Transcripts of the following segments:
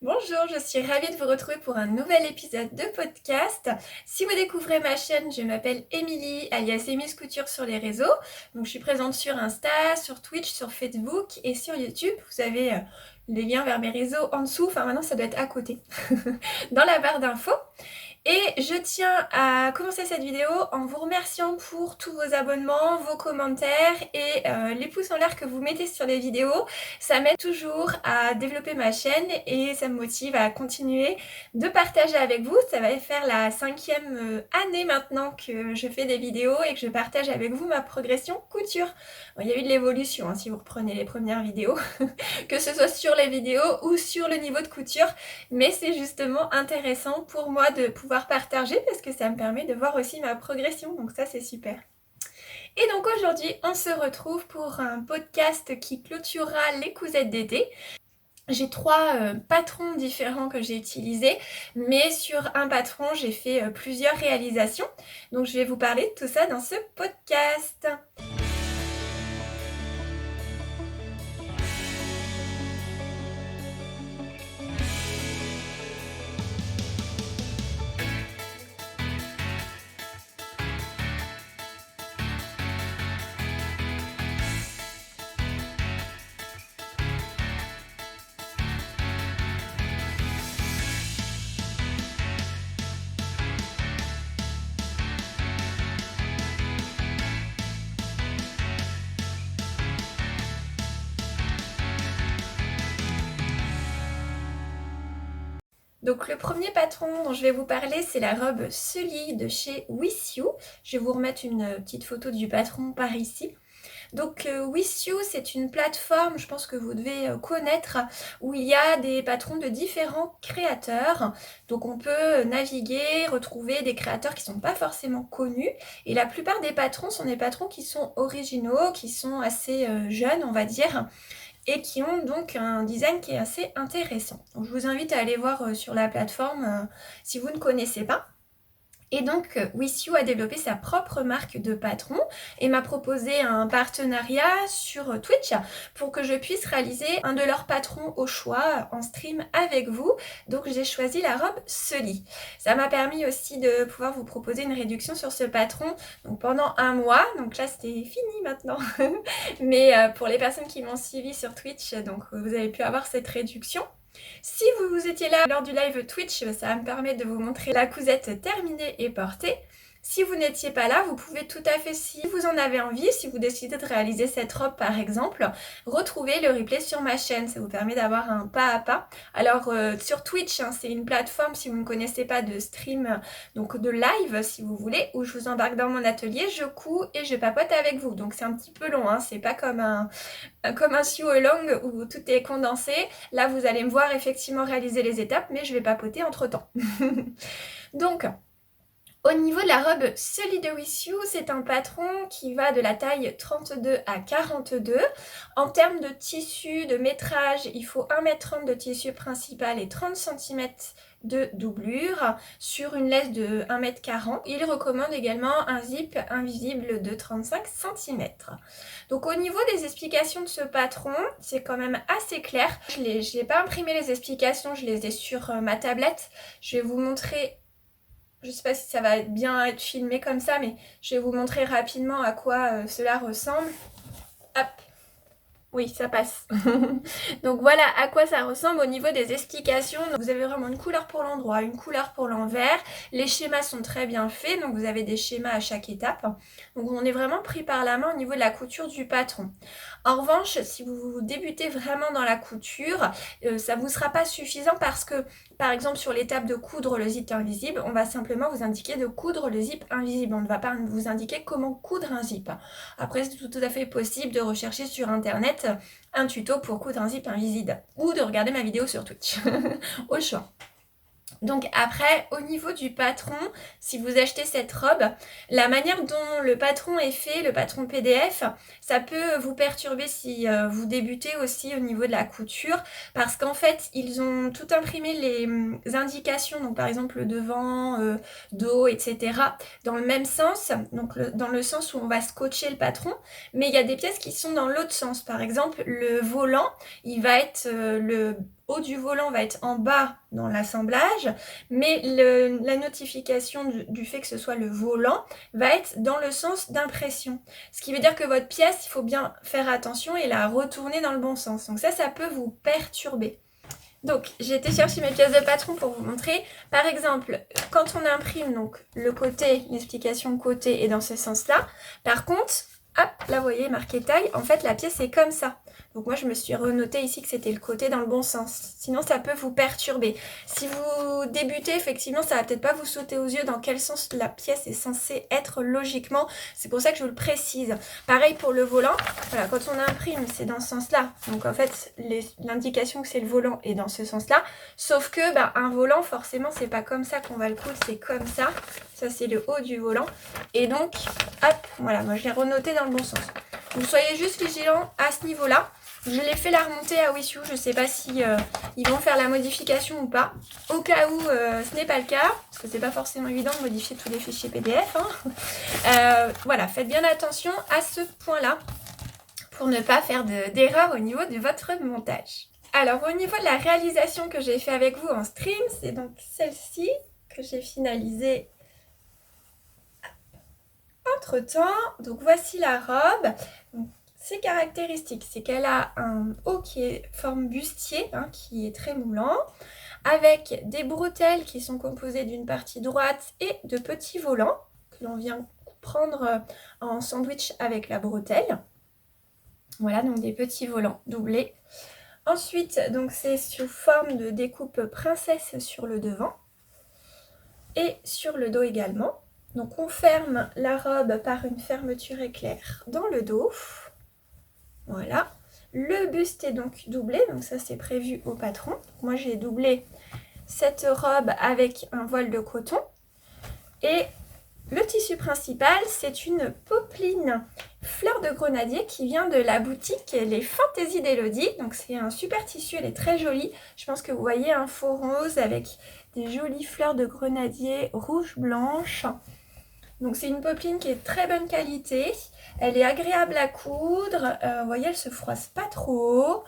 Bonjour, je suis ravie de vous retrouver pour un nouvel épisode de podcast. Si vous découvrez ma chaîne, je m'appelle Émilie, alias Émilie Couture sur les réseaux. Donc je suis présente sur Insta, sur Twitch, sur Facebook et sur YouTube. Vous avez les liens vers mes réseaux en dessous, enfin maintenant ça doit être à côté, dans la barre d'infos. Et je tiens à commencer cette vidéo en vous remerciant pour tous vos abonnements, vos commentaires et les pouces en l'air que vous mettez sur les vidéos. Ça m'aide toujours à développer ma chaîne et ça me motive à continuer de partager avec vous. Ça va faire la 5e année maintenant que je fais des vidéos et que je partage avec vous ma progression couture. Bon, il y a eu de l'évolution hein, si vous reprenez les premières vidéos, que ce soit sur les vidéos ou sur le niveau de couture, mais c'est justement intéressant pour moi de pouvoir partager parce que ça me permet de voir aussi ma progression, donc ça c'est super. Et donc aujourd'hui on se retrouve pour un podcast qui clôturera les cousettes d'été. J'ai 3 patrons différents que j'ai utilisés, mais sur un patron j'ai fait plusieurs réalisations, donc je vais vous parler de tout ça dans ce podcast. Donc le premier patron dont je vais vous parler, c'est la robe Sully de chez With You. Je vais vous remettre une petite photo du patron par ici. Donc With You, c'est une plateforme, je pense que vous devez connaître, où il y a des patrons de différents créateurs. Donc on peut naviguer, retrouver des créateurs qui ne sont pas forcément connus. Et la plupart des patrons sont des patrons qui sont originaux, qui sont assez jeunes, on va dire, et qui ont donc un design qui est assez intéressant. Donc je vous invite à aller voir sur la plateforme si vous ne connaissez pas. Et donc, With You a développé sa propre marque de patron et m'a proposé un partenariat sur Twitch pour que je puisse réaliser un de leurs patrons au choix en stream avec vous. Donc, j'ai choisi la robe Sully. Ça m'a permis aussi de pouvoir vous proposer une réduction sur ce patron donc pendant un mois. Donc là, c'était fini maintenant. Mais pour les personnes qui m'ont suivi sur Twitch, donc vous avez pu avoir cette réduction. Si vous étiez là lors du live Twitch, ça va me permettre de vous montrer la cousette terminée et portée. Si vous n'étiez pas là, vous pouvez tout à fait, si vous en avez envie, si vous décidez de réaliser cette robe par exemple, retrouver le replay sur ma chaîne. Ça vous permet d'avoir un pas à pas. Alors sur Twitch, hein, c'est une plateforme, si vous ne connaissez pas, de stream, donc de live si vous voulez, où je vous embarque dans mon atelier, je couds et je papote avec vous. Donc c'est un petit peu long, hein, c'est pas comme un sew along où tout est condensé. Là, vous allez me voir effectivement réaliser les étapes, mais je vais papoter entre temps. Donc, au niveau de la robe Sully de With You, c'est un patron qui va de la taille 32 à 42. En termes de tissu, de métrage, il faut 1,30 m de tissu principal et 30 cm de doublure sur une laisse de 1,40 m. Il recommande également un zip invisible de 35 cm. Donc au niveau des explications de ce patron, c'est quand même assez clair. Je n'ai pas imprimé les explications, je les ai sur ma tablette. Je vais vous montrer. Je ne sais pas si ça va bien être filmé comme ça, mais je vais vous montrer rapidement à quoi cela ressemble. Hop. Oui, ça passe. Donc voilà à quoi ça ressemble au niveau des explications. Donc, vous avez vraiment une couleur pour l'endroit, une couleur pour l'envers. Les schémas sont très bien faits, donc vous avez des schémas à chaque étape. Donc on est vraiment pris par la main au niveau de la couture du patron. En revanche, si vous débutez vraiment dans la couture, ça ne vous sera pas suffisant parce que, par exemple, sur l'étape de coudre le zip invisible, on va simplement vous indiquer de coudre le zip invisible. On ne va pas vous indiquer comment coudre un zip. Après, c'est tout à fait possible de rechercher sur internet un tuto pour coudre un zip invisible ou de regarder ma vidéo sur Twitch, au choix. Donc après, au niveau du patron, si vous achetez cette robe, la manière dont le patron est fait, le patron PDF, ça peut vous perturber si vous débutez aussi au niveau de la couture, parce qu'en fait, ils ont tout imprimé les indications, donc par exemple le devant, dos, etc., dans le même sens, donc dans le sens où on va scotcher le patron, mais il y a des pièces qui sont dans l'autre sens. Par exemple, le volant, il va être haut du volant va être en bas dans l'assemblage, mais la notification du fait que ce soit le volant va être dans le sens d'impression. Ce qui veut dire que votre pièce, il faut bien faire attention et la retourner dans le bon sens. Donc ça peut vous perturber. Donc j'ai été chercher mes pièces de patron pour vous montrer. Par exemple, quand on imprime donc le côté, l'explication côté est dans ce sens-là. Par contre, hop, là vous voyez marqué taille, en fait la pièce est comme ça. Donc moi je me suis renoté ici que c'était le côté dans le bon sens. Sinon ça peut vous perturber. Si vous débutez, effectivement ça va peut-être pas vous sauter aux yeux dans quel sens la pièce est censée être logiquement. C'est pour ça que je vous le précise. Pareil pour le volant. Voilà, quand on imprime c'est dans ce sens-là. Donc en fait l'indication que c'est le volant est dans ce sens-là. Sauf que un volant forcément c'est pas comme ça qu'on va le coudre, c'est comme ça. Ça c'est le haut du volant. Et donc hop, voilà, moi je l'ai renoté dans le bon sens. Donc soyez juste vigilants à ce niveau-là. Je l'ai fait la remontée à Wish You, je ne sais pas si ils vont faire la modification ou pas. Au cas où ce n'est pas le cas, parce que c'est pas forcément évident de modifier tous les fichiers PDF. Voilà, faites bien attention à ce point-là pour ne pas faire d'erreur au niveau de votre montage. Alors au niveau de la réalisation que j'ai fait avec vous en stream, c'est donc celle-ci que j'ai finalisée entre temps. Donc voici la robe. Donc, ses caractéristiques, c'est qu'elle a un haut qui est forme bustier, qui est très moulant, avec des bretelles qui sont composées d'une partie droite et de petits volants que l'on vient prendre en sandwich avec la bretelle. Voilà, donc des petits volants doublés. Ensuite, donc c'est sous forme de découpe princesse sur le devant et sur le dos également. Donc on ferme la robe par une fermeture éclair dans le dos. Voilà. Le buste est donc doublé, donc ça c'est prévu au patron. Moi j'ai doublé cette robe avec un voile de coton. Et le tissu principal, c'est une popeline fleur de grenadier qui vient de la boutique Les Fantaisies d'Elodie. Donc c'est un super tissu, elle est très jolie. Je pense que vous voyez un faux rose avec des jolies fleurs de grenadier rouge-blanche. Donc c'est une popeline qui est de très bonne qualité. Elle est agréable à coudre. Vous voyez, elle se froisse pas trop.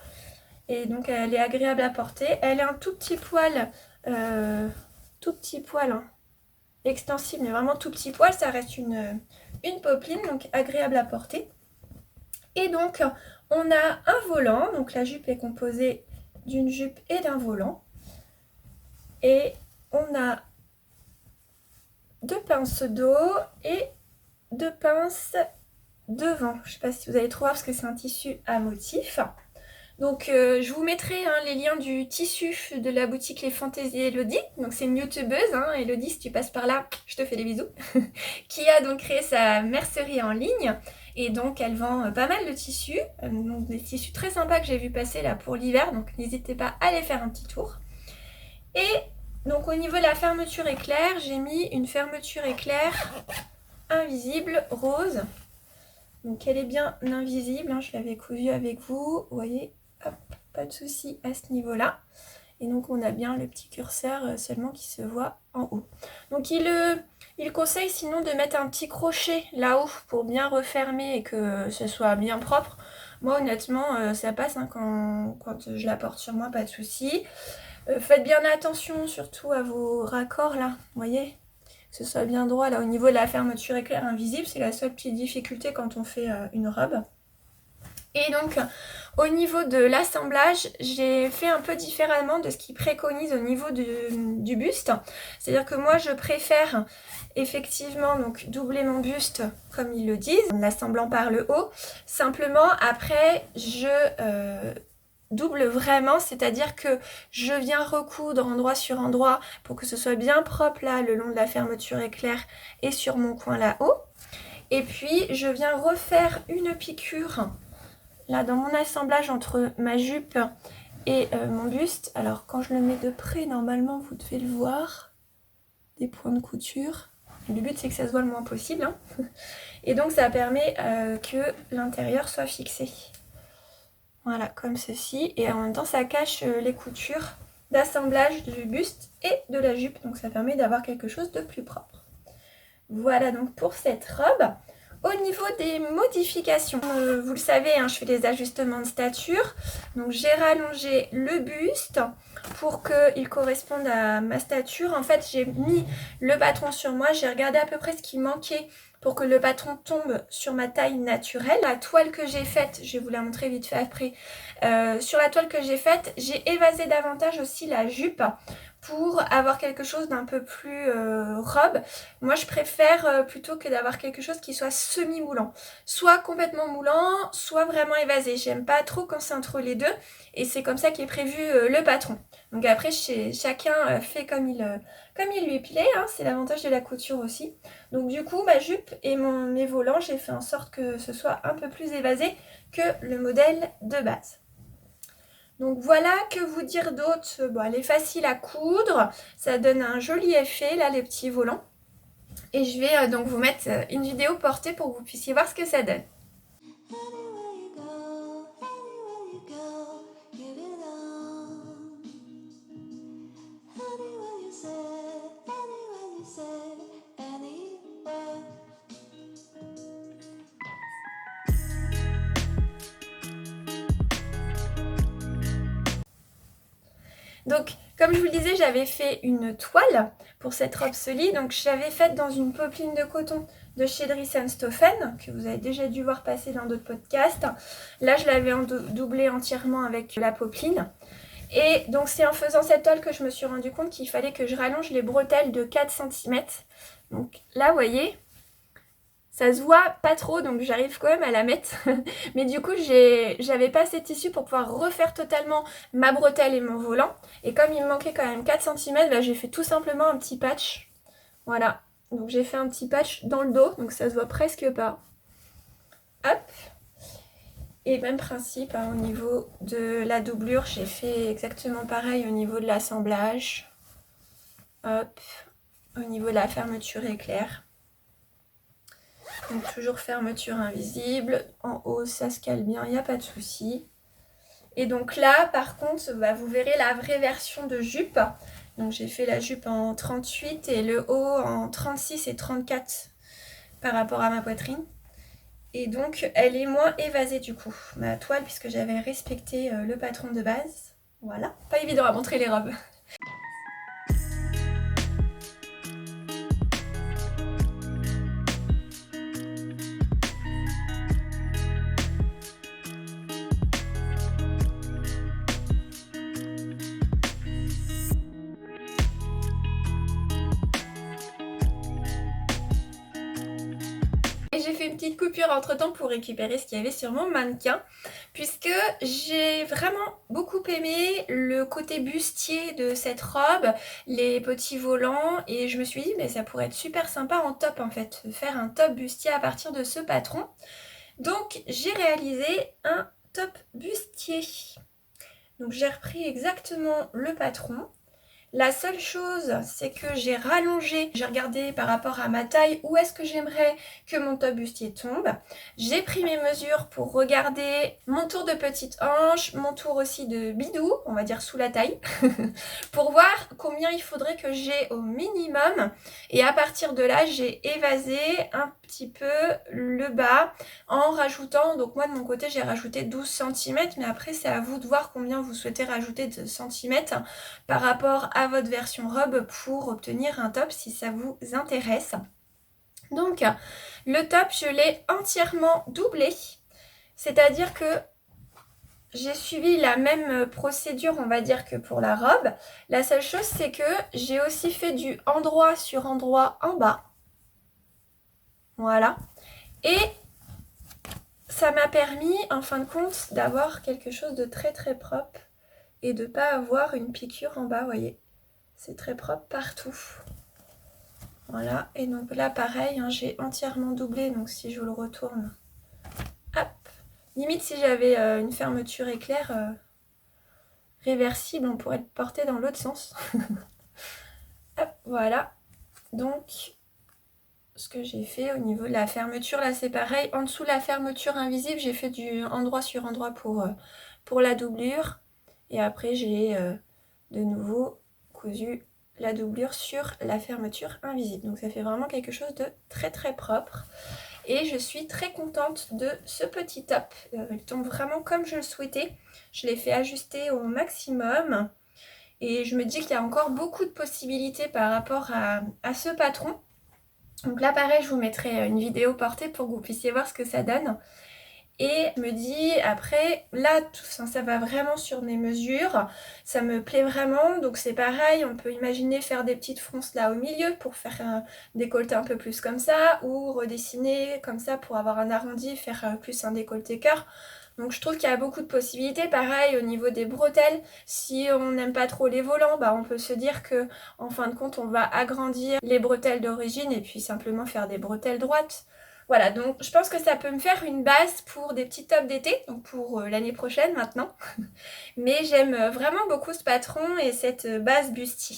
Et donc elle est agréable à porter. Elle est un tout petit poil, extensible, mais vraiment tout petit poil. Ça reste une popeline, donc agréable à porter. Et donc on a un volant. Donc la jupe est composée d'une jupe et d'un volant. Et on a 2 pinces dos et 2 pinces devant. Je ne sais pas si vous allez trop voir parce que c'est un tissu à motif. Donc je vous mettrai les liens du tissu de la boutique Les Fantaisies Elodie. Donc c'est une youtubeuse, Elodie, si tu passes par là, je te fais des bisous. Qui a donc créé sa mercerie en ligne. Et donc elle vend pas mal de tissus. Donc des tissus très sympas que j'ai vu passer là pour l'hiver. Donc n'hésitez pas à aller faire un petit tour. Et donc au niveau de la fermeture éclair, j'ai mis une fermeture éclair invisible rose. Donc elle est bien invisible, je l'avais cousue avec vous. Vous voyez, hop, pas de souci à ce niveau-là. Et donc on a bien le petit curseur seulement qui se voit en haut. Donc il conseille sinon de mettre un petit crochet là-haut pour bien refermer et que ce soit bien propre. Moi honnêtement ça passe quand je la porte sur moi, pas de souci. Faites bien attention surtout à vos raccords là, vous voyez, que ce soit bien droit là au niveau de la fermeture éclair invisible, c'est la seule petite difficulté quand on fait une robe. Et donc au niveau de l'assemblage, j'ai fait un peu différemment de ce qu'ils préconisent au niveau du buste. C'est-à-dire que moi je préfère effectivement donc doubler mon buste comme ils le disent, en l'assemblant par le haut. Simplement après je double vraiment, c'est-à-dire que je viens recoudre endroit sur endroit pour que ce soit bien propre là le long de la fermeture éclair et sur mon coin là-haut. Et puis je viens refaire une piqûre là dans mon assemblage entre ma jupe et mon buste. Alors quand je le mets de près, normalement vous devez le voir, des points de couture. Le but c'est que ça se voit le moins possible. Et donc ça permet que l'intérieur soit fixé. Voilà, comme ceci. Et en même temps, ça cache les coutures d'assemblage du buste et de la jupe. Donc ça permet d'avoir quelque chose de plus propre. Voilà donc pour cette robe. Au niveau des modifications, vous le savez, hein, je fais des ajustements de stature. Donc j'ai rallongé le buste pour qu'il corresponde à ma stature. En fait, j'ai mis le patron sur moi, j'ai regardé à peu près ce qui manquait pour que le patron tombe sur ma taille naturelle. La toile que j'ai faite, je vais vous la montrer vite fait après. Sur la toile que j'ai faite, j'ai évasé davantage aussi la jupe pour avoir quelque chose d'un peu plus robe. Moi je préfère plutôt que d'avoir quelque chose qui soit semi-moulant. Soit complètement moulant, soit vraiment évasé. J'aime pas trop quand c'est entre les deux et c'est comme ça qu'est prévu le patron. Donc après chacun fait comme il lui plaît, hein. C'est l'avantage de la couture aussi. Donc du coup ma jupe et mes volants, j'ai fait en sorte que ce soit un peu plus évasé que le modèle de base. Donc voilà, que vous dire d'autre? Bon, elle est facile à coudre, ça donne un joli effet là les petits volants. Et je vais donc vous mettre une vidéo portée pour que vous puissiez voir ce que ça donne. Donc, comme je vous le disais, j'avais fait une toile pour cette robe Sully. Donc, je l'avais faite dans une popeline de coton de chez Dries & Stoffen, que vous avez déjà dû voir passer dans d'autres podcasts. Là, je l'avais doublée entièrement avec la popeline. Et donc, c'est en faisant cette toile que je me suis rendu compte qu'il fallait que je rallonge les bretelles de 4 cm. Donc là, vous voyez, ça se voit pas trop, donc j'arrive quand même à la mettre. Mais du coup, j'avais pas assez de tissu pour pouvoir refaire totalement ma bretelle et mon volant. Et comme il me manquait quand même 4 cm, bah, j'ai fait tout simplement un petit patch. Voilà. Donc j'ai fait un petit patch dans le dos, donc ça se voit presque pas. Hop. Et même principe, hein, au niveau de la doublure, j'ai fait exactement pareil au niveau de l'assemblage. Hop. Au niveau de la fermeture éclair. Donc toujours fermeture invisible. En haut, ça se cale bien, il n'y a pas de souci. Et donc là, par contre, bah, vous verrez la vraie version de jupe. Donc j'ai fait la jupe en 38 et le haut en 36 et 34 par rapport à ma poitrine. Et donc elle est moins évasée du coup, ma toile, puisque j'avais respecté le patron de base. Voilà, pas évident à montrer les robes. J'ai fait une petite coupure entre temps pour récupérer ce qu'il y avait sur mon mannequin, puisque j'ai vraiment beaucoup aimé le côté bustier de cette robe, les petits volants, et je me suis dit mais ça pourrait être super sympa en top en fait, faire un top bustier à partir de ce patron. Donc j'ai réalisé un top bustier. Donc j'ai repris exactement le patron. La seule chose, c'est que j'ai rallongé, j'ai regardé par rapport à ma taille où est-ce que j'aimerais que mon top bustier tombe. J'ai pris mes mesures pour regarder mon tour de petite hanche, mon tour aussi de bidou, on va dire sous la taille, pour voir combien il faudrait que j'ai au minimum. Et à partir de là, j'ai évasé un petit peu le bas en rajoutant, donc moi de mon côté j'ai rajouté 12 cm, mais après c'est à vous de voir combien vous souhaitez rajouter de centimètres par rapport à votre version robe pour obtenir un top si ça vous intéresse. Donc le top, je l'ai entièrement doublé, c'est-à-dire que j'ai suivi la même procédure, on va dire, que pour la robe. La seule chose, c'est que j'ai aussi fait du endroit sur endroit en bas. Voilà. Et ça m'a permis, en fin de compte, d'avoir quelque chose de très très propre et de ne pas avoir une piqûre en bas, vous voyez. C'est très propre partout. Voilà, et donc là pareil, hein, j'ai entièrement doublé, donc si je vous le retourne, hop, limite si j'avais une fermeture éclair réversible, on pourrait le porter dans l'autre sens. Hop, voilà, donc ce que j'ai fait au niveau de la fermeture, là c'est pareil, en dessous de la fermeture invisible, j'ai fait du endroit sur endroit pour la doublure, et après j'ai de nouveau cousu la doublure sur la fermeture invisible. Donc ça fait vraiment quelque chose de très très propre. et je suis très contente de ce petit top. Il tombe vraiment comme je le souhaitais. Je l'ai fait ajuster au maximum et je me dis qu'il y a encore beaucoup de possibilités par rapport à ce patron. Donc là pareil, je vous mettrai une vidéo portée pour que vous puissiez voir ce que ça donne. Et je me dis après, là ça va vraiment sur mes mesures, ça me plaît vraiment, donc c'est pareil, on peut imaginer faire des petites fronces là au milieu pour faire un décolleté un peu plus comme ça, ou redessiner comme ça pour avoir un arrondi, faire plus un décolleté cœur. Donc je trouve qu'il y a beaucoup de possibilités. Pareil au niveau des bretelles, si on n'aime pas trop les volants, bah on peut se dire que en fin de compte on va agrandir les bretelles d'origine et puis simplement faire des bretelles droites. Voilà, donc je pense que ça peut me faire une base pour des petits tops d'été, donc pour l'année prochaine maintenant. Mais j'aime vraiment beaucoup ce patron et cette base bustier.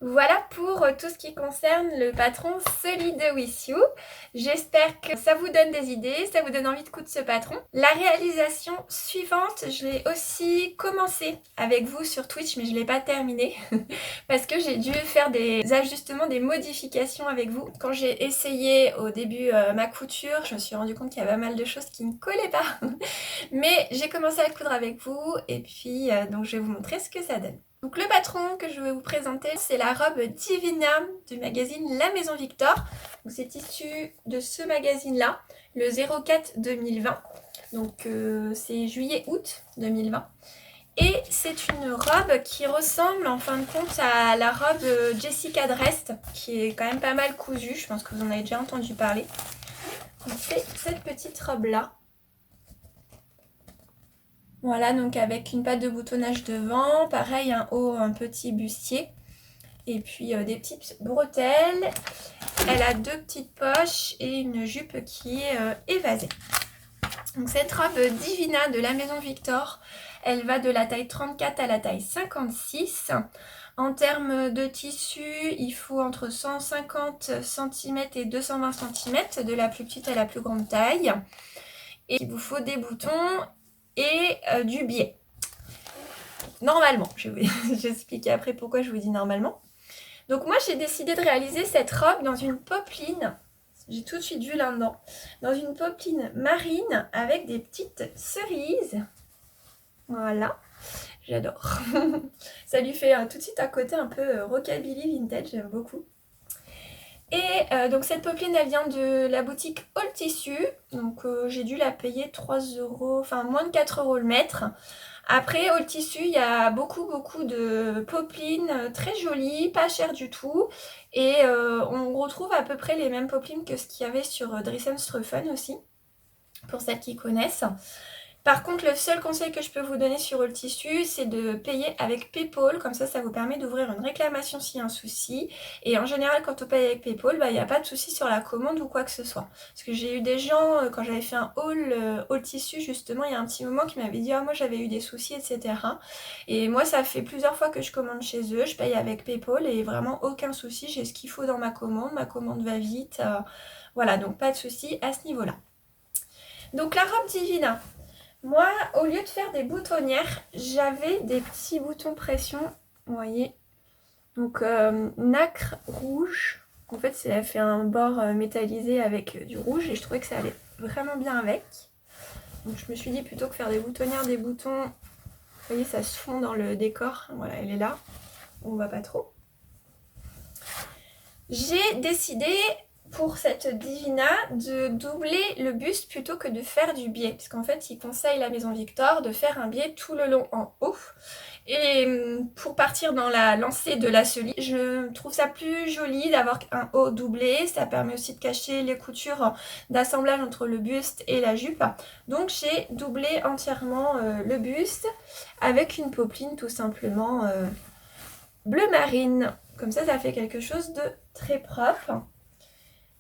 Voilà pour tout ce qui concerne le patron Sully de With You. J'espère que ça vous donne des idées, ça vous donne envie de coudre ce patron. La réalisation suivante, je l'ai aussi commencé avec vous sur Twitch, mais je ne l'ai pas terminée parce que j'ai dû faire des ajustements, des modifications avec vous. Quand j'ai essayé au début ma couture, je me suis rendu compte qu'il y avait pas mal de choses qui ne collaient pas. Mais j'ai commencé à coudre avec vous et puis donc je vais vous montrer ce que ça donne. Donc le patron que je vais vous présenter, c'est la robe Divina du magazine La Maison Victor. C'est issu de ce magazine-là, le 04 2020. Donc c'est juillet-août 2020. Et c'est une robe qui ressemble en fin de compte à la robe Jessica Drest, qui est quand même pas mal cousue. Je pense que vous en avez déjà entendu parler. Donc c'est cette petite robe-là. Voilà, donc avec une patte de boutonnage devant, pareil, un haut, un petit bustier. Et puis des petites bretelles. Elle a 2 petites poches et une jupe qui est évasée. Donc cette robe Divina de la Maison Victor, elle va de la taille 34 à la taille 56. En termes de tissu, il faut entre 150 cm et 220 cm, de la plus petite à la plus grande taille. Et il vous faut des boutons et du biais. Normalement, je vais vous expliquer après pourquoi je vous dis normalement. Donc moi j'ai décidé de réaliser cette robe dans une popeline, j'ai tout de suite vu là-dedans, dans une popeline marine avec des petites cerises. Voilà, j'adore. Ça lui fait tout de suite un côté un peu rockabilly vintage, j'aime beaucoup. Et donc cette popeline elle vient de la boutique All Tissu, donc j'ai dû la payer 3 €, enfin moins de 4 € le mètre. Après All Tissu il y a beaucoup de popelines très jolies, pas chères du tout. Et on retrouve à peu près les mêmes popelines que ce qu'il y avait sur Dries & aussi, pour celles qui connaissent. Par contre, le seul conseil que je peux vous donner sur All Tissu, c'est de payer avec PayPal. Comme ça vous permet d'ouvrir une réclamation s'il y a un souci. Et en général, quand on paye avec PayPal, il n'y a pas de souci sur la commande ou quoi que ce soit. Parce que j'ai eu des gens, quand j'avais fait un All Tissu, justement, il y a un petit moment qui m'avait dit « Ah, moi j'avais eu des soucis, etc. » Et moi, ça fait plusieurs fois que je commande chez eux. Je paye avec PayPal et vraiment aucun souci. J'ai ce qu'il faut dans ma commande. Ma commande va vite. Voilà, donc pas de souci à ce niveau-là. Donc la robe Divina. Moi, au lieu de faire des boutonnières, j'avais des petits boutons pression, vous voyez. Donc, nacre rouge. En fait, ça fait un bord métallisé avec du rouge et je trouvais que ça allait vraiment bien avec. Donc, je me suis dit plutôt que faire des boutonnières, des boutons, vous voyez, ça se fond dans le décor. Voilà, elle est là. On voit pas trop. J'ai décidé pour cette Divina de doubler le buste plutôt que de faire du biais, parce qu'en fait il conseille la Maison Victor de faire un biais tout le long en haut. Et pour partir dans la lancée de la Sully, je trouve ça plus joli d'avoir un haut doublé. Ça permet aussi de cacher les coutures d'assemblage entre le buste et la jupe. Donc j'ai doublé entièrement le buste avec une popeline tout simplement bleu marine. Comme ça fait quelque chose de très propre.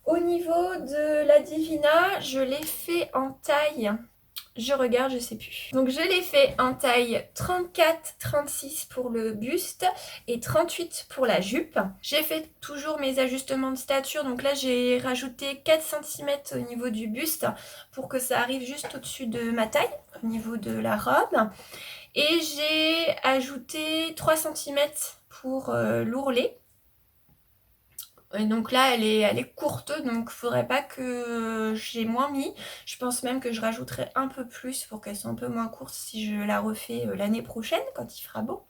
Au niveau de la Divina, je l'ai fait en taille Je regarde, je sais plus. Donc je l'ai fait en taille 34-36 pour le buste et 38 pour la jupe. J'ai fait toujours mes ajustements de stature. Donc là j'ai rajouté 4 cm au niveau du buste pour que ça arrive juste au-dessus de ma taille, au niveau de la robe. Et j'ai ajouté 3 cm pour l'ourlet. Et donc là, elle est courte, donc il faudrait pas que j'ai moins mis. Je pense même que je rajouterai un peu plus pour qu'elle soit un peu moins courte si je la refais l'année prochaine, quand il fera beau.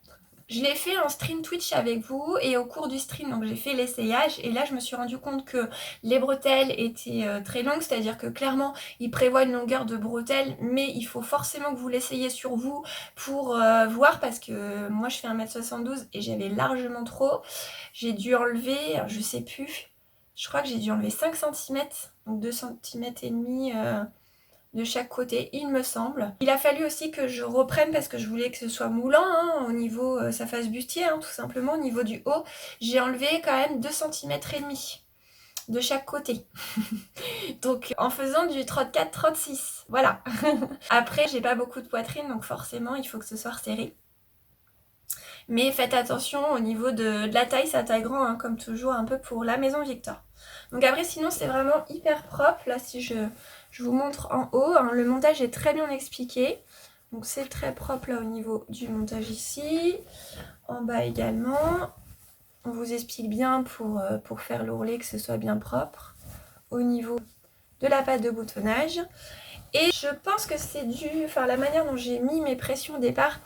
Je l'ai fait en stream Twitch avec vous et au cours du stream, donc j'ai fait l'essayage et là je me suis rendu compte que les bretelles étaient très longues, c'est-à-dire que clairement il prévoit une longueur de bretelles, mais il faut forcément que vous l'essayiez sur vous pour voir, parce que moi je fais 1m72 et j'avais largement trop. J'ai dû enlever, je sais plus, je crois que j'ai dû enlever 5 cm, donc 2 cm et demi de chaque côté, il me semble. Il a fallu aussi que je reprenne parce que je voulais que ce soit moulant, hein, au niveau, ça fasse bustier, hein, tout simplement, au niveau du haut. J'ai enlevé quand même 2 cm et demi de chaque côté. Donc en faisant du 34-36, voilà. Après, j'ai pas beaucoup de poitrine, donc forcément, il faut que ce soit resserré. Mais faites attention au niveau de la taille, ça taille grand, hein, comme toujours, un peu pour la maison Victor. Donc après, sinon, c'est vraiment hyper propre. Là, si je vous montre en haut, hein, le montage est très bien expliqué. Donc c'est très propre là au niveau du montage ici. En bas également. On vous explique bien pour faire l'ourlet, que ce soit bien propre. Au niveau de la pâte de boutonnage. Et je pense que c'est dû, enfin la manière dont j'ai mis mes pressions au départ.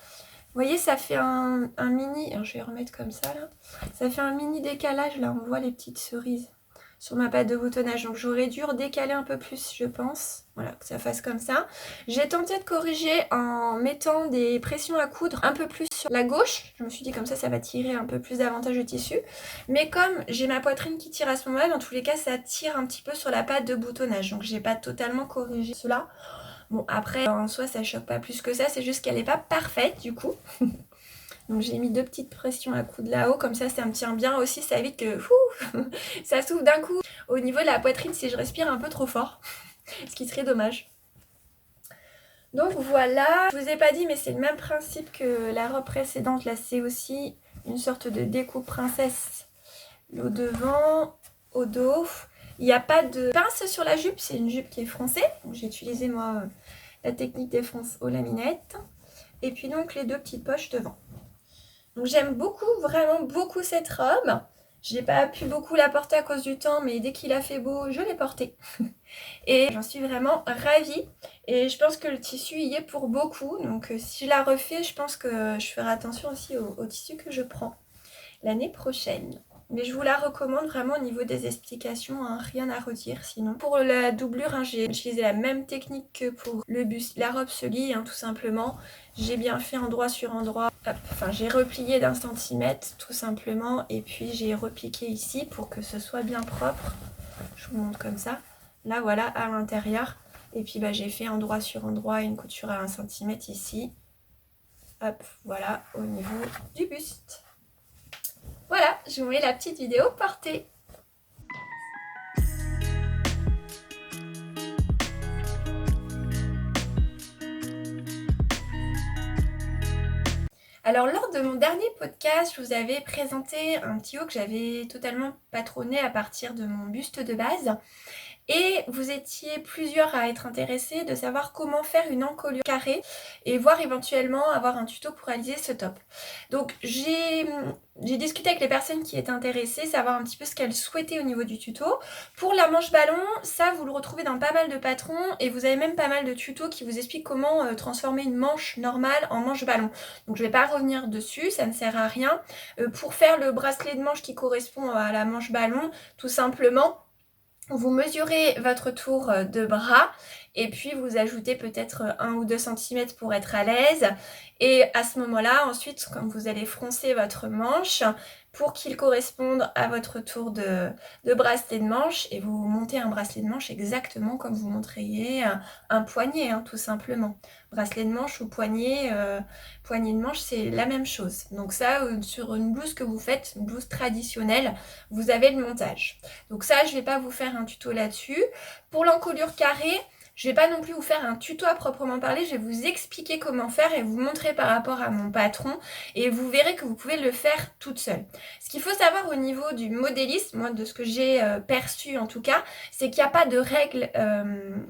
Vous voyez, ça fait un mini, alors je vais remettre comme ça là, ça fait un mini décalage là, on voit les petites cerises sur ma pâte de boutonnage, donc j'aurais dû redécaler un peu plus, je pense, voilà, que ça fasse comme ça. J'ai tenté de corriger en mettant des pressions à coudre un peu plus sur la gauche, je me suis dit comme ça va tirer un peu plus davantage le tissu, mais comme j'ai ma poitrine qui tire à ce moment-là, dans tous les cas ça tire un petit peu sur la pâte de boutonnage, donc j'ai pas totalement corrigé cela. Bon, après, en soi, ça choque pas plus que ça, c'est juste qu'elle n'est pas parfaite, du coup. Donc, j'ai mis 2 petites pressions à coude là-haut, comme ça me tient bien aussi, ça évite que ça s'ouvre d'un coup. Au niveau de la poitrine, si je respire un peu trop fort, ce qui serait dommage. Donc, voilà. Je vous ai pas dit, mais c'est le même principe que la robe précédente. Là, c'est aussi une sorte de découpe princesse. Au devant, au dos. Il n'y a pas de pince sur la jupe, c'est une jupe qui est froncée. J'ai utilisé moi la technique des fronces aux laminettes. Et puis donc les 2 petites poches devant. Donc j'aime beaucoup, vraiment beaucoup cette robe. Je n'ai pas pu beaucoup la porter à cause du temps, mais dès qu'il a fait beau, je l'ai portée. Et j'en suis vraiment ravie. Et je pense que le tissu y est pour beaucoup. Donc si je la refais, je pense que je ferai attention aussi au tissu que je prends l'année prochaine. Mais je vous la recommande vraiment au niveau des explications, hein, rien à redire sinon. Pour la doublure, hein, j'ai utilisé la même technique que pour le buste. La robe se lie, hein, tout simplement. J'ai bien fait endroit sur endroit. Enfin, j'ai replié d'1 centimètre tout simplement. Et puis j'ai repiqué ici pour que ce soit bien propre. Je vous montre comme ça. Là, voilà, à l'intérieur. Et puis j'ai fait endroit sur endroit, une couture à 1 centimètre ici. Hop, voilà, au niveau du buste. Voilà, je vous mets la petite vidéo portée. Alors lors de mon dernier podcast, je vous avais présenté un petit haut que j'avais totalement patronné à partir de mon buste de base. Et vous étiez plusieurs à être intéressés de savoir comment faire une encolure carrée et voir éventuellement avoir un tuto pour réaliser ce top. Donc j'ai discuté avec les personnes qui étaient intéressées, savoir un petit peu ce qu'elles souhaitaient au niveau du tuto. Pour la manche ballon, ça vous le retrouvez dans pas mal de patrons et vous avez même pas mal de tutos qui vous expliquent comment transformer une manche normale en manche ballon. Donc je vais pas revenir dessus, ça ne sert à rien. Pour faire le bracelet de manche qui correspond à la manche ballon, tout simplement, vous mesurez votre tour de bras et puis vous ajoutez peut-être 1 ou 2 cm pour être à l'aise. Et à ce moment-là, ensuite, quand vous allez froncer votre manche pour qu'il corresponde à votre tour de bracelet de manche, et vous montez un bracelet de manche exactement comme vous montriez un poignet, hein, tout simplement. Bracelet de manche ou poignet de manche, c'est la même chose. Donc ça, sur une blouse que vous faites, une blouse traditionnelle, vous avez le montage. Donc ça, je ne vais pas vous faire un tuto là-dessus. Pour l'encolure carrée, Je vais pas non plus vous faire un tuto à proprement parler, je vais vous expliquer comment faire et vous montrer par rapport à mon patron et vous verrez que vous pouvez le faire toute seule. Ce qu'il faut savoir au niveau du modélisme, moi de ce que j'ai perçu en tout cas, c'est qu'il n'y a pas de règle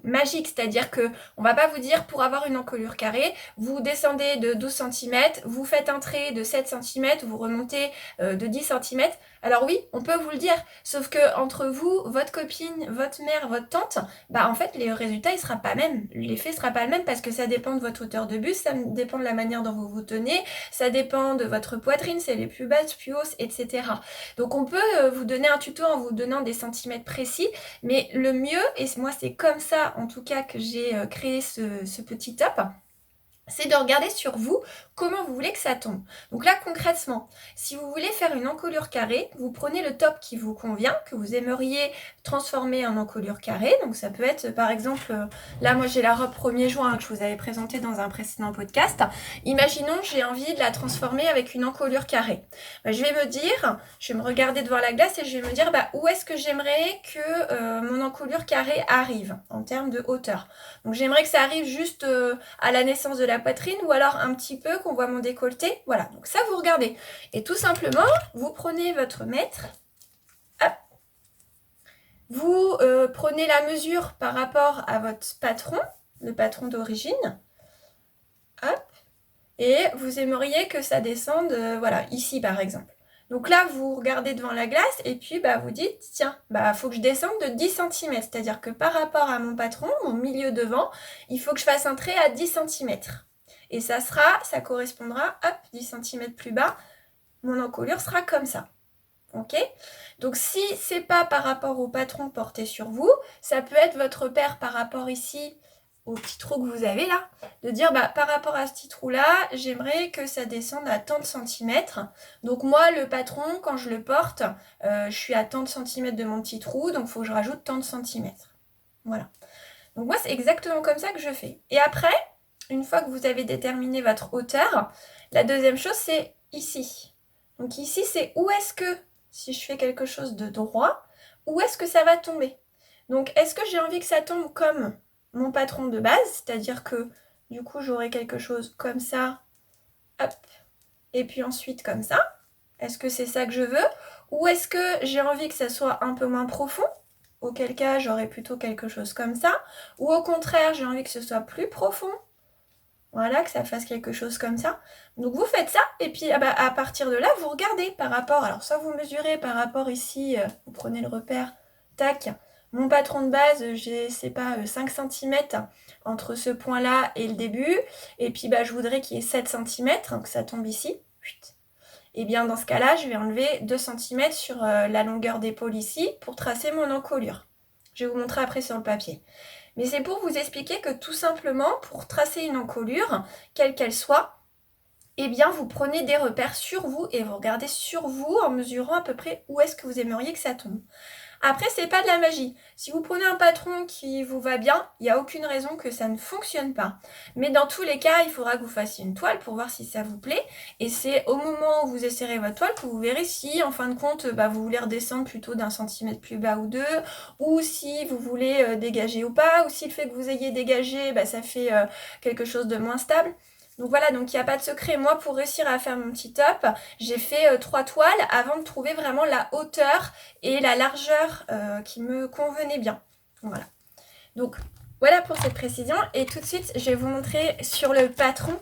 magique, c'est-à-dire que on va pas vous dire pour avoir une encolure carrée, vous descendez de 12 cm, vous faites un trait de 7 cm, vous remontez de 10 cm. Alors oui, on peut vous le dire, sauf que entre vous, votre copine, votre mère, votre tante, bah en fait les résultats il sera pas même, l'effet sera pas le même parce que ça dépend de votre hauteur de buste, ça dépend de la manière dont vous vous tenez, ça dépend de votre poitrine, si elle est plus basse, plus hausse, etc. Donc on peut vous donner un tuto en vous donnant des centimètres précis, mais le mieux, et moi c'est comme ça en tout cas que j'ai créé ce petit top, c'est de regarder sur vous comment vous voulez que ça tombe. Donc là, concrètement, si vous voulez faire une encolure carrée, vous prenez le top qui vous convient, que vous aimeriez transformer en encolure carrée. Donc ça peut être, par exemple, là, moi j'ai la robe 1er juin que je vous avais présentée dans un précédent podcast. Imaginons, j'ai envie de la transformer avec une encolure carrée. Je vais me dire, je vais me regarder devant la glace et je vais me dire, où est-ce que j'aimerais que mon encolure carrée arrive en termes de hauteur. Donc j'aimerais que ça arrive juste à la naissance de la poitrine ou alors un petit peu qu'on voit mon décolleté. Voilà, donc ça vous regardez. Et tout simplement, vous prenez votre mètre, hop, vous prenez la mesure par rapport à votre patron, le patron d'origine, hop, et vous aimeriez que ça descende, voilà, ici par exemple. Donc là, vous regardez devant la glace et puis vous dites, tiens, faut que je descende de 10 cm. C'est-à-dire que par rapport à mon patron, mon milieu devant, il faut que je fasse un trait à 10 cm. Et ça correspondra, hop, 10 cm plus bas, mon encolure sera comme ça. Ok? Donc si c'est pas par rapport au patron porté sur vous, ça peut être votre père par rapport ici au petit trou que vous avez là, de dire par rapport à ce petit trou là, j'aimerais que ça descende à tant de centimètres. Donc moi le patron, quand je le porte, je suis à tant de centimètres de mon petit trou, donc il faut que je rajoute tant de centimètres. Voilà. Donc moi c'est exactement comme ça que je fais. Et après, une fois que vous avez déterminé votre hauteur, la deuxième chose c'est ici. Donc ici c'est où est-ce que, si je fais quelque chose de droit, où est-ce que ça va tomber? Donc est-ce que j'ai envie que ça tombe comme mon patron de base, c'est-à-dire que du coup j'aurai quelque chose comme ça, hop, et puis ensuite comme ça? Est-ce que c'est ça que je veux? Ou est-ce que j'ai envie que ça soit un peu moins profond? Auquel cas j'aurai plutôt quelque chose comme ça. Ou au contraire j'ai envie que ce soit plus profond. Voilà, que ça fasse quelque chose comme ça. Donc vous faites ça, et puis à partir de là, vous regardez par rapport, alors soit vous mesurez par rapport ici, vous prenez le repère, tac, mon patron de base, j'ai, c'est pas 5 cm entre ce point-là et le début, et puis je voudrais qu'il y ait 7 cm, que ça tombe ici. Et bien dans ce cas-là, je vais enlever 2 cm sur la longueur d'épaule ici, pour tracer mon encolure. Je vais vous montrer après sur le papier. Mais c'est pour vous expliquer que tout simplement, pour tracer une encolure, quelle qu'elle soit, eh bien vous prenez des repères sur vous et vous regardez sur vous en mesurant à peu près où est-ce que vous aimeriez que ça tombe. Après, c'est pas de la magie. Si vous prenez un patron qui vous va bien, il n'y a aucune raison que ça ne fonctionne pas. Mais dans tous les cas, il faudra que vous fassiez une toile pour voir si ça vous plaît. Et c'est au moment où vous essayerez votre toile que vous verrez si, en fin de compte, vous voulez redescendre plutôt d'un centimètre plus bas ou deux, ou si vous voulez dégager ou pas, ou si le fait que vous ayez dégagé, ça fait quelque chose de moins stable. Donc voilà, donc il n'y a pas de secret. Moi, pour réussir à faire mon petit top, j'ai fait 3 toiles avant de trouver vraiment la hauteur et la largeur qui me convenait bien. Voilà. Donc voilà pour cette précision. Et tout de suite, je vais vous montrer sur le patron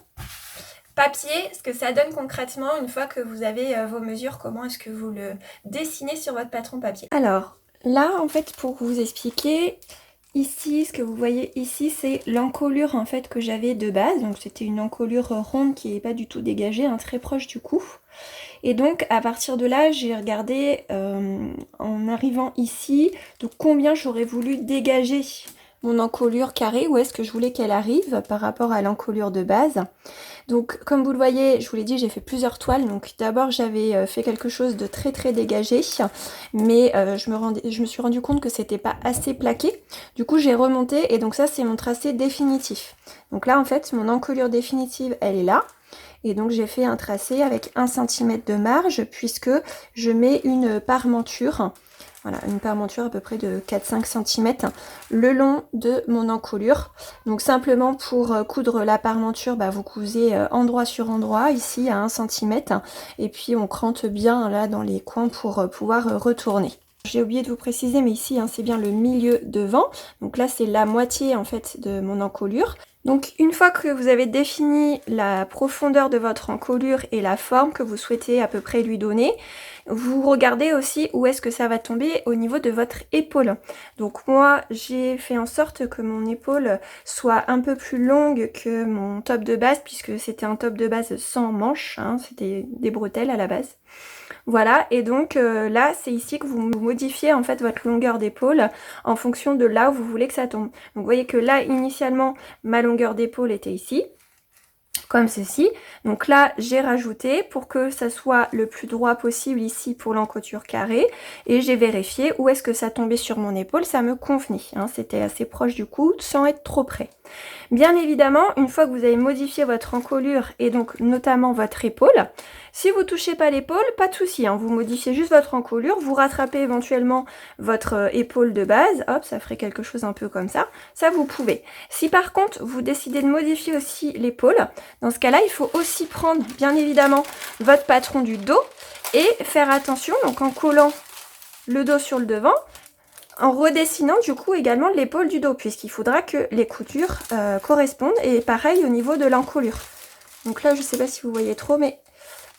papier ce que ça donne concrètement une fois que vous avez vos mesures. Comment est-ce que vous le dessinez sur votre patron papier. Alors là, en fait, pour vous expliquer... Ici, ce que vous voyez ici, c'est l'encolure en fait que j'avais de base. Donc c'était une encolure ronde qui n'est pas du tout dégagée, très proche du cou. Et donc à partir de là, j'ai regardé en arrivant ici, donc combien j'aurais voulu dégager mon encolure carrée, où est-ce que je voulais qu'elle arrive par rapport à l'encolure de base. Donc comme vous le voyez, je vous l'ai dit, j'ai fait plusieurs toiles. Donc d'abord j'avais fait quelque chose de très très dégagé, mais je me suis rendu compte que c'était pas assez plaqué. Du coup j'ai remonté et donc ça c'est mon tracé définitif. Donc là en fait mon encolure définitive elle est là. Et donc j'ai fait un tracé avec 1 cm de marge puisque je mets une parmenture. Voilà, une parmenture à peu près de 4-5 cm le long de mon encolure. Donc simplement pour coudre la parmenture, vous cousez endroit sur endroit, ici à 1 cm. Et puis on crante bien là dans les coins pour pouvoir retourner. J'ai oublié de vous préciser, mais ici c'est bien le milieu devant. Donc là c'est la moitié en fait de mon encolure. Donc une fois que vous avez défini la profondeur de votre encolure et la forme que vous souhaitez à peu près lui donner, vous regardez aussi où est-ce que ça va tomber au niveau de votre épaule. Donc moi j'ai fait en sorte que mon épaule soit un peu plus longue que mon top de base puisque c'était un top de base sans manches, c'était des bretelles à la base. Voilà, et donc là c'est ici que vous modifiez en fait votre longueur d'épaule en fonction de là où vous voulez que ça tombe. Donc vous voyez que là initialement ma longueur d'épaule était ici, comme ceci. Donc là j'ai rajouté pour que ça soit le plus droit possible ici pour l'encouture carrée, et j'ai vérifié où est-ce que ça tombait sur mon épaule, ça me convenait, c'était assez proche du cou sans être trop près. Bien évidemment, une fois que vous avez modifié votre encolure et donc notamment votre épaule, si vous touchez pas l'épaule, pas de souci, vous modifiez juste votre encolure, vous rattrapez éventuellement votre épaule de base, hop, ça ferait quelque chose un peu comme ça vous pouvez. Si par contre vous décidez de modifier aussi l'épaule, dans ce cas-là, il faut aussi prendre bien évidemment votre patron du dos et faire attention, donc en collant le dos sur le devant, en redessinant du coup également l'épaule du dos, puisqu'il faudra que les coutures correspondent, et pareil au niveau de l'encolure. Donc là je sais pas si vous voyez trop, mais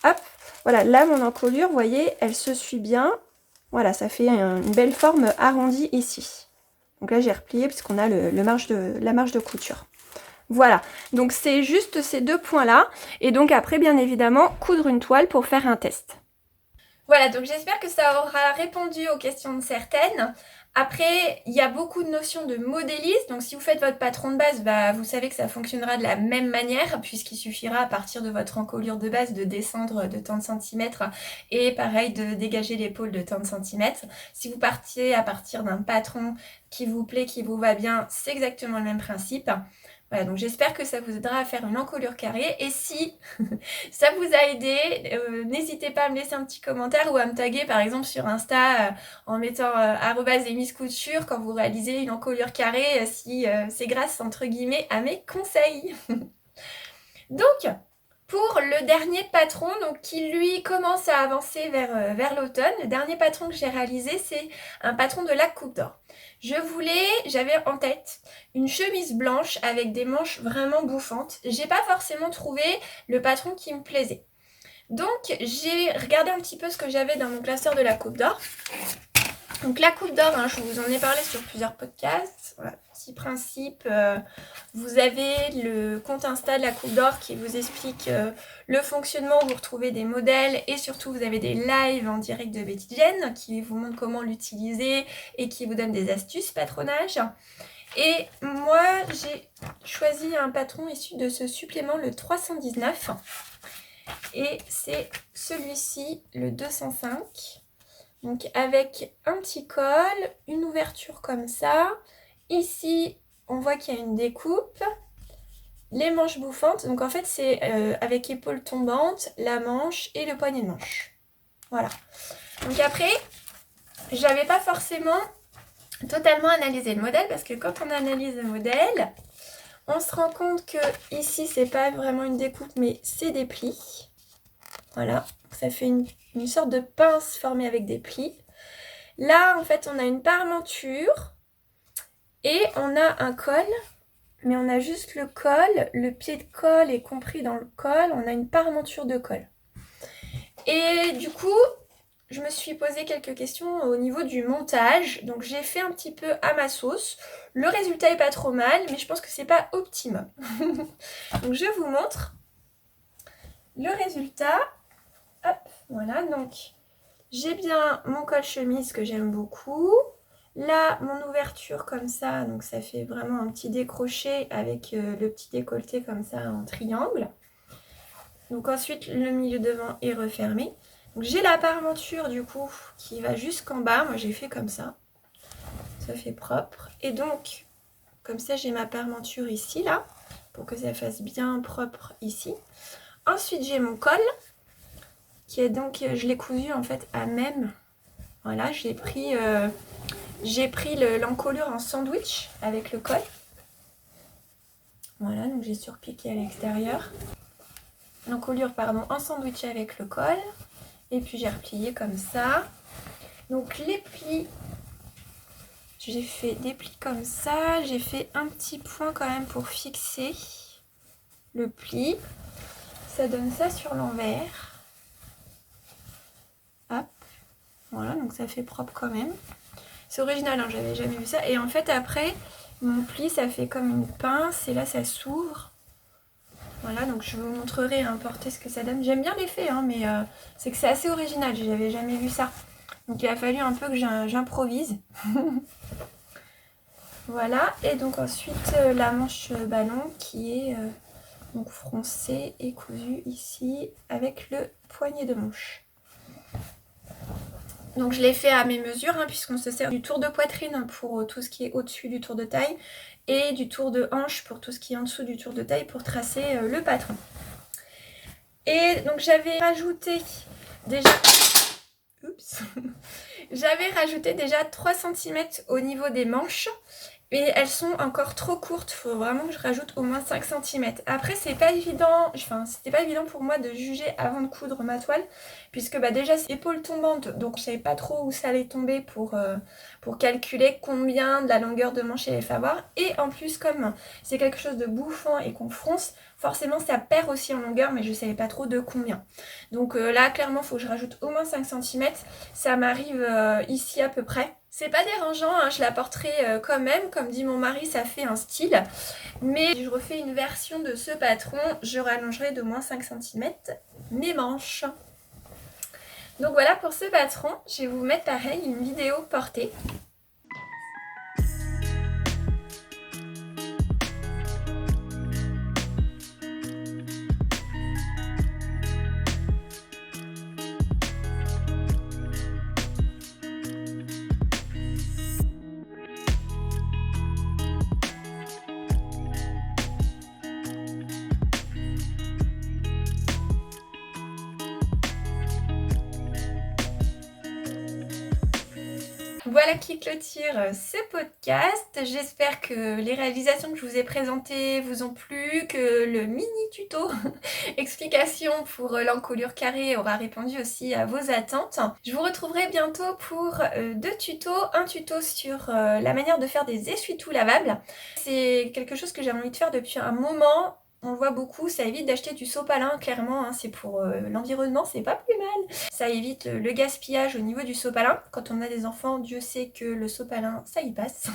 hop, voilà, là mon encolure, vous voyez, elle se suit bien. Voilà, ça fait une belle forme arrondie ici. Donc là j'ai replié puisqu'on a la marge de couture. Voilà, donc c'est juste ces deux points là, et donc après bien évidemment coudre une toile pour faire un test. Voilà, donc j'espère que ça aura répondu aux questions de certaines. Après, il y a beaucoup de notions de modélisme, donc si vous faites votre patron de base, vous savez que ça fonctionnera de la même manière, puisqu'il suffira à partir de votre encolure de base de descendre de tant de centimètres, et pareil de dégager l'épaule de tant de centimètres. Si vous partiez à partir d'un patron qui vous plaît, qui vous va bien, c'est exactement le même principe. Voilà, donc j'espère que ça vous aidera à faire une encolure carrée, et si ça vous a aidé, n'hésitez pas à me laisser un petit commentaire ou à me taguer par exemple sur Insta en mettant @emiscouture quand vous réalisez une encolure carrée, si c'est grâce entre guillemets à mes conseils. Donc pour le dernier patron, donc qui lui commence à avancer vers l'automne, le dernier patron que j'ai réalisé, c'est un patron de la Coupe d'Or. J'avais en tête une chemise blanche avec des manches vraiment bouffantes. J'ai pas forcément trouvé le patron qui me plaisait. Donc j'ai regardé un petit peu ce que j'avais dans mon classeur de la Coupe d'Or. Donc la Coupe d'Or, je vous en ai parlé sur plusieurs podcasts. Voilà, petit principe. Vous avez le compte Insta de la Coupe d'Or qui vous explique le fonctionnement, vous retrouvez des modèles, et surtout vous avez des lives en direct de Betty Jen qui vous montrent comment l'utiliser et qui vous donnent des astuces patronage. Et moi j'ai choisi un patron issu de ce supplément, le 319. Et c'est celui-ci, le 205. Donc avec un petit col, une ouverture comme ça. Ici, on voit qu'il y a une découpe. Les manches bouffantes. Donc en fait, c'est avec épaule tombante, la manche et le poignet de manche. Voilà. Donc après, j'avais pas forcément totalement analysé le modèle, parce que quand on analyse le modèle, on se rend compte que ici, c'est pas vraiment une découpe, mais c'est des plis. Voilà, ça fait une sorte de pince formée avec des plis. Là, en fait, on a une parmenture et on a un col, mais on a juste le col. Le pied de col est compris dans le col. On a une parmenture de col. Et du coup, je me suis posé quelques questions au niveau du montage. Donc, j'ai fait un petit peu à ma sauce. Le résultat est pas trop mal, mais je pense que c'est pas optimum. Donc, je vous montre le résultat. Hop, voilà, donc j'ai bien mon col chemise que j'aime beaucoup. Là, mon ouverture comme ça, donc ça fait vraiment un petit décroché avec le petit décolleté comme ça en triangle. Donc ensuite, le milieu devant est refermé. Donc j'ai la parmenture du coup qui va jusqu'en bas. Moi j'ai fait comme ça. Ça fait propre. Et donc, comme ça j'ai ma parmenture ici, là, pour que ça fasse bien propre ici. Ensuite j'ai mon col qui est donc, je l'ai cousu en fait à même. Voilà, j'ai pris l'encolure en sandwich avec le col. Voilà, donc j'ai surpiqué à l'extérieur. L'encolure, pardon, en sandwich avec le col. Et puis j'ai replié comme ça. Donc les plis, j'ai fait des plis comme ça. J'ai fait un petit point quand même pour fixer le pli. Ça donne ça sur l'envers. Hop. Voilà, donc ça fait propre quand même. C'est original, hein, j'avais jamais vu ça. Et en fait après, mon pli, ça fait comme une pince. Et là, ça s'ouvre. Voilà, donc je vous montrerai à porter ce que ça donne. J'aime bien l'effet, hein, mais c'est que c'est assez original. J'avais jamais vu ça. Donc il a fallu un peu que j'improvise. Voilà, et donc ensuite la manche ballon qui est donc froncée et cousue ici avec le poignet de manche. Donc je l'ai fait à mes mesures, hein, puisqu'on se sert du tour de poitrine pour tout ce qui est au-dessus du tour de taille et du tour de hanche pour tout ce qui est en dessous du tour de taille pour tracer le patron. Et donc j'avais rajouté déjà... Oups. J'avais rajouté déjà 3 cm au niveau des manches. Et elles sont encore trop courtes, il faut vraiment que je rajoute au moins 5 cm. Après c'est pas évident, c'était pas évident pour moi de juger avant de coudre ma toile, puisque déjà c'est épaule tombante, donc je savais pas trop où ça allait tomber pour calculer combien de la longueur de manche il allait falloir. Et en plus comme c'est quelque chose de bouffant et qu'on fronce, forcément ça perd aussi en longueur, mais je savais pas trop de combien. Donc là clairement il faut que je rajoute au moins 5 cm, ça m'arrive ici à peu près. C'est pas dérangeant, hein, je la porterai quand même, comme dit mon mari, ça fait un style. Mais si je refais une version de ce patron, je rallongerai d'au moins 5 cm mes manches. Donc voilà pour ce patron, je vais vous mettre pareil une vidéo portée. Voilà qui clôture ce podcast. J'espère que les réalisations que je vous ai présentées vous ont plu, que le mini tuto explication pour l'encolure carrée aura répondu aussi à vos attentes. Je vous retrouverai bientôt pour 2 tutos. Un tuto sur la manière de faire des essuie-tout lavables. C'est quelque chose que j'ai envie de faire depuis un moment. On le voit beaucoup, ça évite d'acheter du sopalin, clairement, hein, c'est pour l'environnement, c'est pas plus mal. Ça évite le gaspillage au niveau du sopalin. Quand on a des enfants, Dieu sait que le sopalin, ça y passe.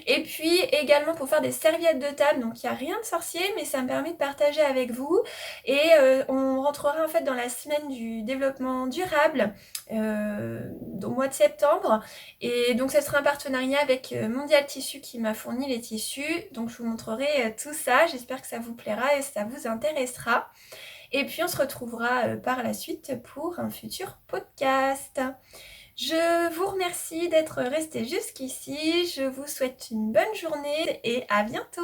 Et puis également pour faire des serviettes de table, donc il n'y a rien de sorcier, mais ça me permet de partager avec vous. Et on rentrera en fait dans la semaine du développement durable au mois de septembre. Et donc ça sera un partenariat avec Mondial Tissu qui m'a fourni les tissus. Donc je vous montrerai tout ça, j'espère que ça vous plaira et ça vous intéressera. Et puis on se retrouvera par la suite pour un futur podcast. Je vous remercie d'être resté jusqu'ici, je vous souhaite une bonne journée et à bientôt!